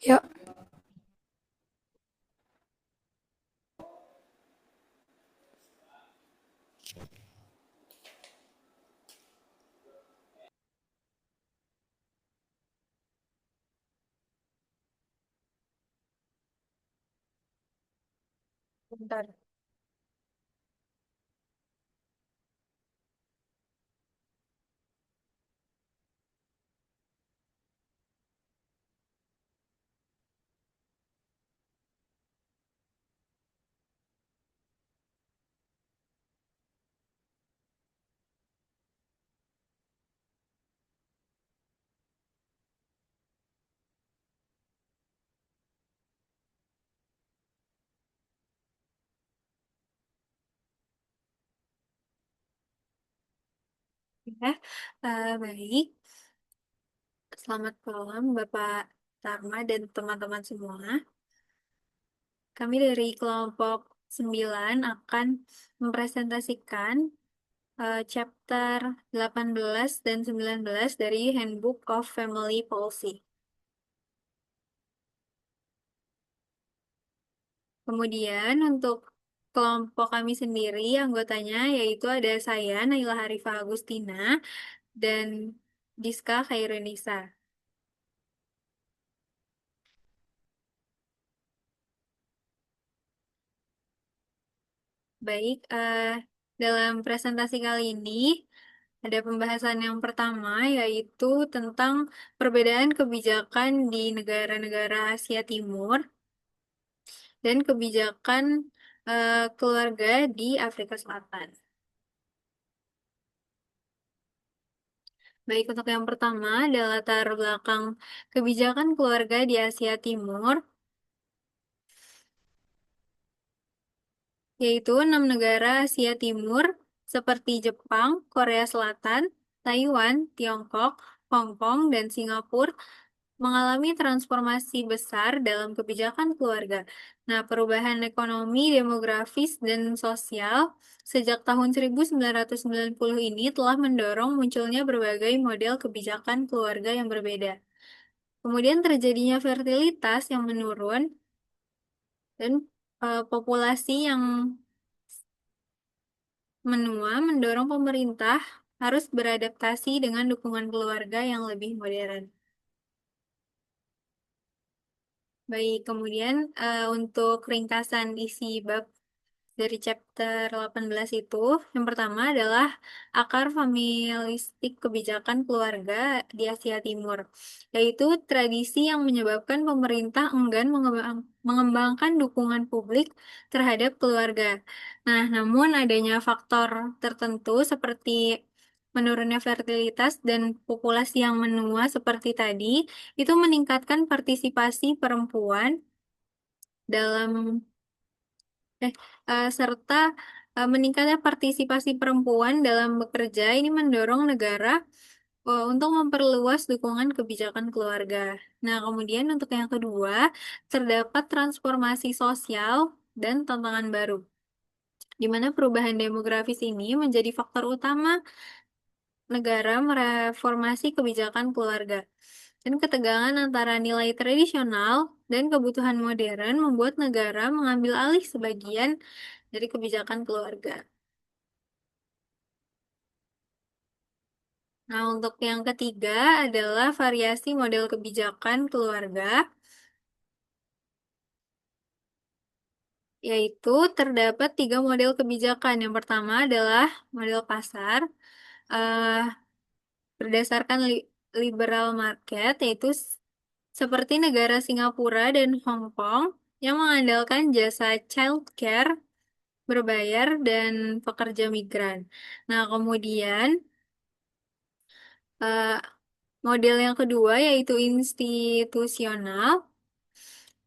Ya, Bentar. ya. Baik. Selamat malam, Bapak Tarma dan teman-teman semua. Kami dari kelompok 9 akan mempresentasikan chapter 18 dan 19 dari Handbook of Family Policy. Kemudian untuk kelompok kami sendiri, anggotanya yaitu ada saya, Naila Harifah Agustina, dan Diska Khairunisa. Baik, dalam presentasi kali ini ada pembahasan yang pertama yaitu tentang perbedaan kebijakan di negara-negara Asia Timur dan kebijakan keluarga di Afrika Selatan. Baik, untuk yang pertama adalah latar belakang kebijakan keluarga di Asia Timur, yaitu 6 negara Asia Timur seperti Jepang, Korea Selatan, Taiwan, Tiongkok, Hong Kong, dan Singapura mengalami transformasi besar dalam kebijakan keluarga. Nah, perubahan ekonomi, demografis, dan sosial sejak tahun 1990 ini telah mendorong munculnya berbagai model kebijakan keluarga yang berbeda. Kemudian terjadinya fertilitas yang menurun dan populasi yang menua mendorong pemerintah harus beradaptasi dengan dukungan keluarga yang lebih modern. Baik, kemudian untuk ringkasan isi bab dari chapter 18 itu, yang pertama adalah akar familistik kebijakan keluarga di Asia Timur, yaitu tradisi yang menyebabkan pemerintah enggan mengembangkan dukungan publik terhadap keluarga. Nah, namun adanya faktor tertentu seperti menurunnya fertilitas dan populasi yang menua seperti tadi, itu meningkatkan partisipasi perempuan dalam serta meningkatnya partisipasi perempuan dalam bekerja ini mendorong negara untuk memperluas dukungan kebijakan keluarga. Nah, kemudian untuk yang kedua, terdapat transformasi sosial dan tantangan baru, di mana perubahan demografis ini menjadi faktor utama negara mereformasi kebijakan keluarga. Dan ketegangan antara nilai tradisional dan kebutuhan modern membuat negara mengambil alih sebagian dari kebijakan keluarga. Nah, untuk yang ketiga adalah variasi model kebijakan keluarga, yaitu terdapat 3 model kebijakan. Yang pertama adalah model pasar, eh, berdasarkan liberal market, yaitu seperti negara Singapura dan Hong Kong yang mengandalkan jasa childcare berbayar dan pekerja migran. Nah, kemudian eh, model yang kedua yaitu institusional,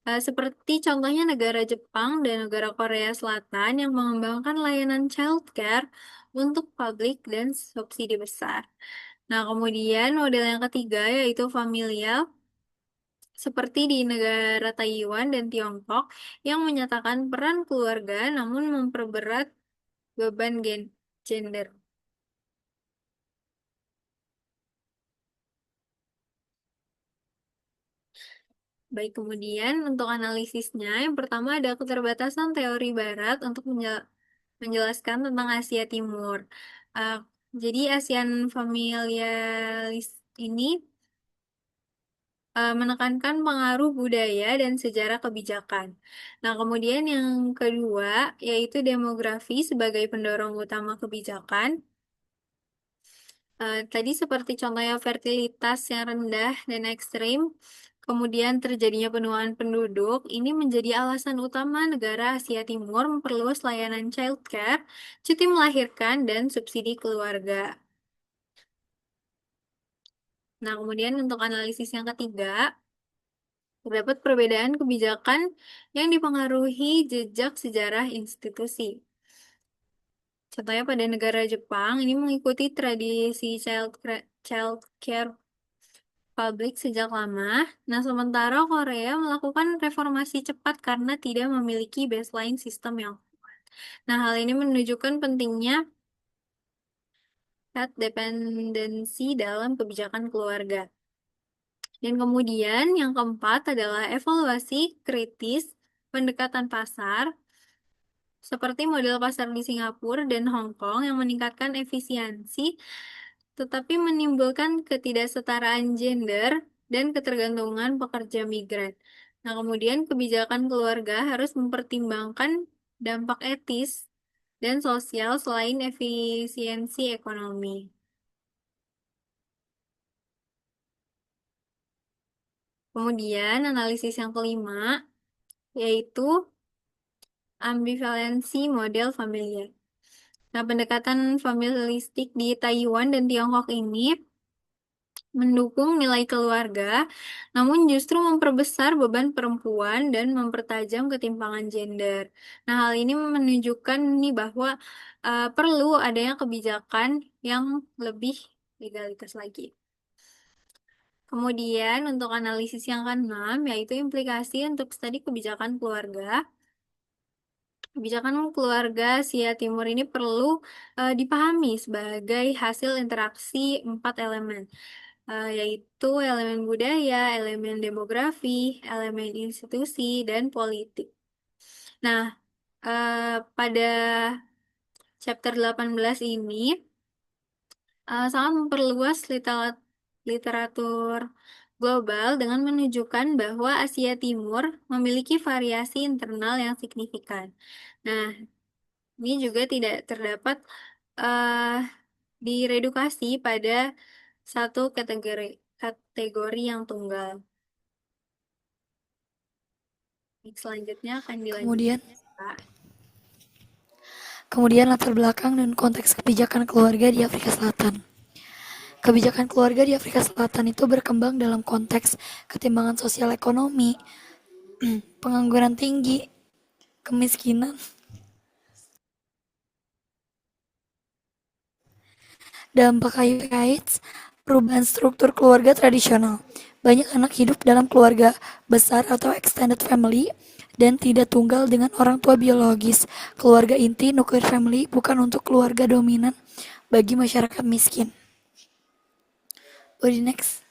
seperti contohnya negara Jepang dan negara Korea Selatan yang mengembangkan layanan childcare untuk publik dan subsidi besar. Nah, kemudian model yang ketiga yaitu familial, seperti di negara Taiwan dan Tiongkok yang menyatakan peran keluarga namun memperberat beban gender. Baik, kemudian untuk analisisnya, yang pertama ada keterbatasan teori Barat untuk menjelaskan tentang Asia Timur. Uh, jadi ASEAN Familiaris ini menekankan pengaruh budaya dan sejarah kebijakan. Nah, kemudian yang kedua yaitu demografi sebagai pendorong utama kebijakan. Tadi seperti contohnya fertilitas yang rendah dan ekstrim, kemudian terjadinya penuaan penduduk, ini menjadi alasan utama negara Asia Timur memperluas layanan childcare, cuti melahirkan, dan subsidi keluarga. Nah, kemudian untuk analisis yang ketiga, terdapat perbedaan kebijakan yang dipengaruhi jejak sejarah institusi. Contohnya pada negara Jepang, ini mengikuti tradisi child care publik sejak lama. Nah, sementara Korea melakukan reformasi cepat karena tidak memiliki baseline sistem yang kuat. Nah, hal ini menunjukkan pentingnya health dependency dalam kebijakan keluarga. Dan kemudian yang keempat adalah evaluasi kritis pendekatan pasar, seperti model pasar di Singapura dan Hong Kong yang meningkatkan efisiensi, tetapi menimbulkan ketidaksetaraan gender dan ketergantungan pekerja migran. Nah, kemudian kebijakan keluarga harus mempertimbangkan dampak etis dan sosial selain efisiensi ekonomi. Kemudian analisis yang kelima yaitu ambivalensi model familiar. Nah, pendekatan familistik di Taiwan dan Tiongkok ini mendukung nilai keluarga, namun justru memperbesar beban perempuan dan mempertajam ketimpangan gender. Nah, hal ini menunjukkan nih bahwa perlu adanya kebijakan yang lebih legalitas lagi. Kemudian untuk analisis yang keenam, yaitu implikasi untuk studi kebijakan keluarga. Kebijakan keluarga Asia Timur ini perlu dipahami sebagai hasil interaksi empat elemen, yaitu elemen budaya, elemen demografi, elemen institusi, dan politik. Nah, pada chapter 18 ini sangat memperluas literatur global dengan menunjukkan bahwa Asia Timur memiliki variasi internal yang signifikan. Nah, ini juga tidak terdapat uh, diredukasi pada satu kategori yang tunggal. Selanjutnya akan Kemudian, dilanjutkan, Pak. kemudian latar belakang dan konteks kebijakan keluarga di Afrika Selatan. Kebijakan keluarga di Afrika Selatan itu berkembang dalam konteks ketimbangan sosial ekonomi, pengangguran tinggi, kemiskinan, dampak HIV/AIDS, perubahan struktur keluarga tradisional. Banyak anak hidup dalam keluarga besar atau extended family dan tidak tunggal dengan orang tua biologis. Keluarga inti nuclear family bukan untuk keluarga dominan bagi masyarakat miskin. Next.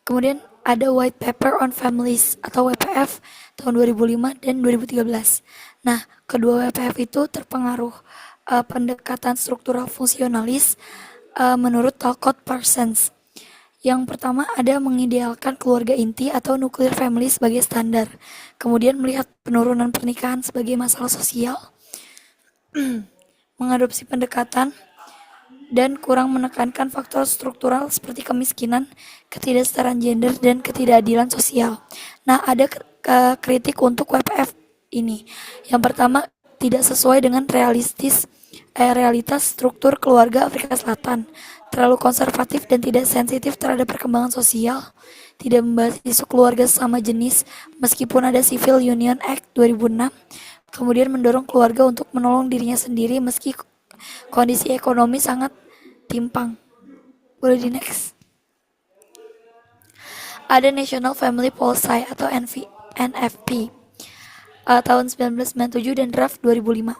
Kemudian ada White Paper on Families atau WPF tahun 2005 dan 2013. Nah, kedua WPF itu terpengaruh pendekatan struktural fungsionalis menurut Talcott Parsons. Yang pertama ada mengidealkan keluarga inti atau nuclear family sebagai standar. Kemudian melihat penurunan pernikahan sebagai masalah sosial. Mengadopsi pendekatan dan kurang menekankan faktor struktural seperti kemiskinan, ketidaksetaraan gender, dan ketidakadilan sosial. Nah, ada kritik untuk WPF ini. Yang pertama, tidak sesuai dengan realitas struktur keluarga Afrika Selatan, terlalu konservatif dan tidak sensitif terhadap perkembangan sosial, tidak membahas isu keluarga sesama jenis, meskipun ada Civil Union Act 2006, kemudian mendorong keluarga untuk menolong dirinya sendiri meski kondisi ekonomi sangat timpang. Boleh di next. Ada National Family Policy atau NFP tahun 1997 dan draft 2005.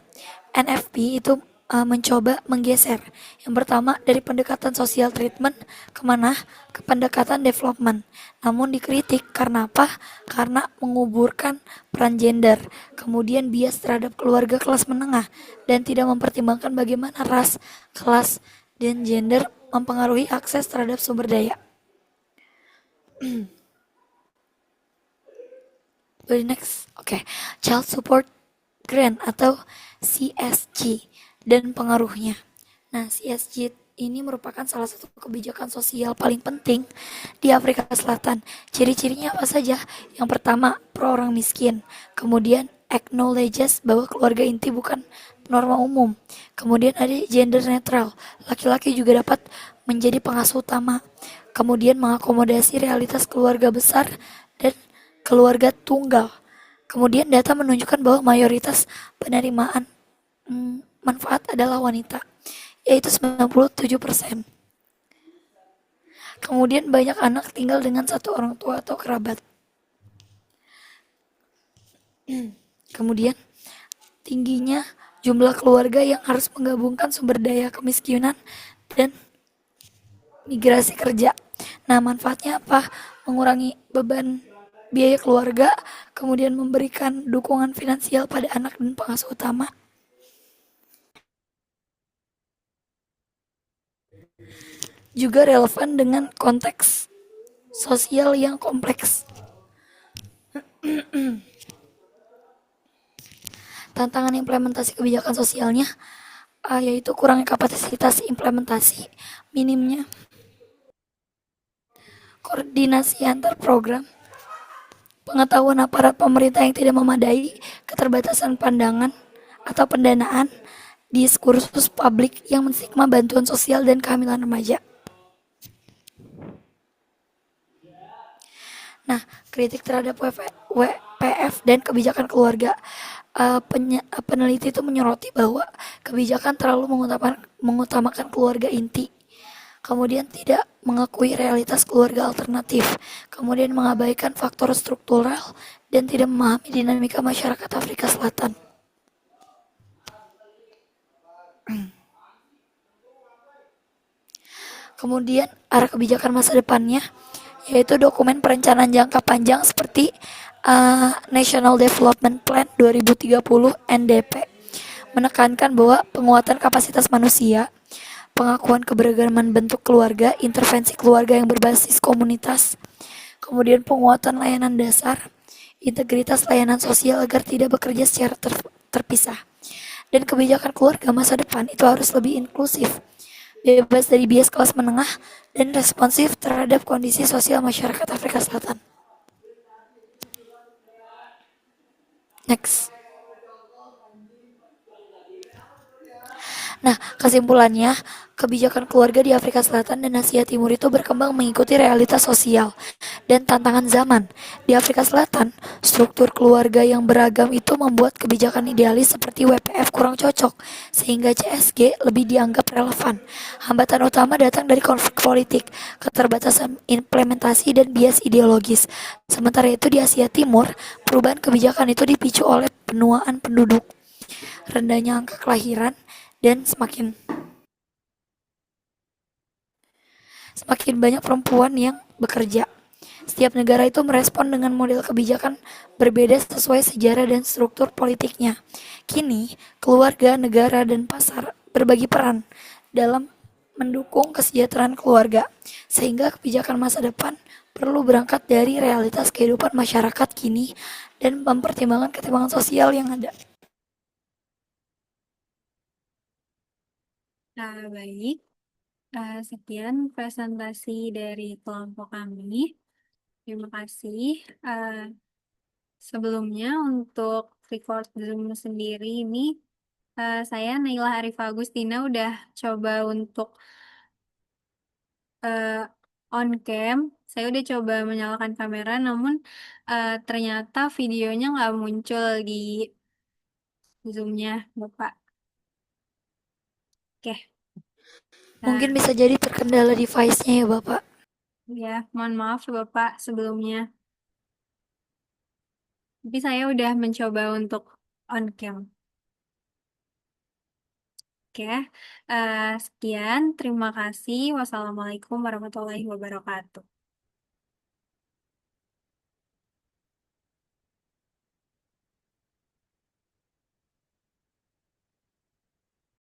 NFP itu mencoba menggeser. Yang pertama dari pendekatan social treatment kemana? Ke pendekatan development. Namun dikritik karena apa? Karena menguburkan peran gender, kemudian bias terhadap keluarga kelas menengah, dan tidak mempertimbangkan bagaimana ras, kelas, dan gender mempengaruhi akses terhadap sumber daya. Boleh next. Oke, Child Support Grant atau CSG dan pengaruhnya. Nah, CSG ini merupakan salah satu kebijakan sosial paling penting di Afrika Selatan. Ciri-cirinya apa saja? Yang pertama, pro orang miskin. Kemudian, acknowledges bahwa keluarga inti bukan norma umum. Kemudian ada gender netral. Laki-laki juga dapat menjadi pengasuh utama. Kemudian mengakomodasi realitas keluarga besar dan keluarga tunggal. Kemudian data menunjukkan bahwa mayoritas penerimaan manfaat adalah wanita, yaitu 97%. Kemudian banyak anak tinggal dengan satu orang tua atau kerabat. Kemudian tingginya jumlah keluarga yang harus menggabungkan sumber daya kemiskinan dan migrasi kerja. Nah, manfaatnya apa? Mengurangi beban biaya keluarga, kemudian memberikan dukungan finansial pada anak dan pengasuh utama. Juga relevan dengan konteks sosial yang kompleks. Tantangan implementasi kebijakan sosialnya yaitu kurangnya kapasitas implementasi, minimnya koordinasi antar program, pengetahuan aparat pemerintah yang tidak memadai, keterbatasan pandangan atau pendanaan, diskursus publik yang menstigma bantuan sosial dan kehamilan remaja. Nah, kritik terhadap WPF dan kebijakan keluarga. Peneliti itu menyoroti bahwa kebijakan terlalu mengutamakan keluarga inti, kemudian tidak mengakui realitas keluarga alternatif, kemudian mengabaikan faktor struktural dan tidak memahami dinamika masyarakat Afrika Selatan. Kemudian arah kebijakan masa depannya yaitu dokumen perencanaan jangka panjang seperti National Development Plan 2030 NDP menekankan bahwa penguatan kapasitas manusia, pengakuan keberagaman bentuk keluarga, intervensi keluarga yang berbasis komunitas, kemudian penguatan layanan dasar, integritas layanan sosial agar tidak bekerja secara terpisah. Dan kebijakan keluarga masa depan itu harus lebih inklusif, bebas dari bias kelas menengah, dan responsif terhadap kondisi sosial masyarakat Afrika Selatan. Next. Nah, kesimpulannya, kebijakan keluarga di Afrika Selatan dan Asia Timur itu berkembang mengikuti realitas sosial dan tantangan zaman. Di Afrika Selatan, struktur keluarga yang beragam itu membuat kebijakan idealis seperti WPF kurang cocok, sehingga CSG lebih dianggap relevan. Hambatan utama datang dari konflik politik, keterbatasan implementasi, dan bias ideologis. Sementara itu di Asia Timur, perubahan kebijakan itu dipicu oleh penuaan penduduk, rendahnya angka kelahiran, dan semakin banyak perempuan yang bekerja. Setiap negara itu merespon dengan model kebijakan berbeda sesuai sejarah dan struktur politiknya. Kini, keluarga, negara, dan pasar berbagi peran dalam mendukung kesejahteraan keluarga, sehingga kebijakan masa depan perlu berangkat dari realitas kehidupan masyarakat kini dan mempertimbangkan ketimpangan sosial yang ada. Baik. Sekian presentasi dari kelompok kami. Terima kasih. Eh, Sebelumnya untuk record Zoom sendiri ini, saya Naila Arif Agustina udah coba untuk eh, on cam. Saya udah coba menyalakan kamera, namun ternyata videonya nggak muncul di Zoom-nya, Bapak. Oke, Mungkin nah bisa jadi terkendala device-nya ya Bapak. ya mohon maaf Bapak sebelumnya. Tapi saya udah mencoba untuk on cam. ya. Sekian, terima kasih. Wassalamualaikum warahmatullahi wabarakatuh.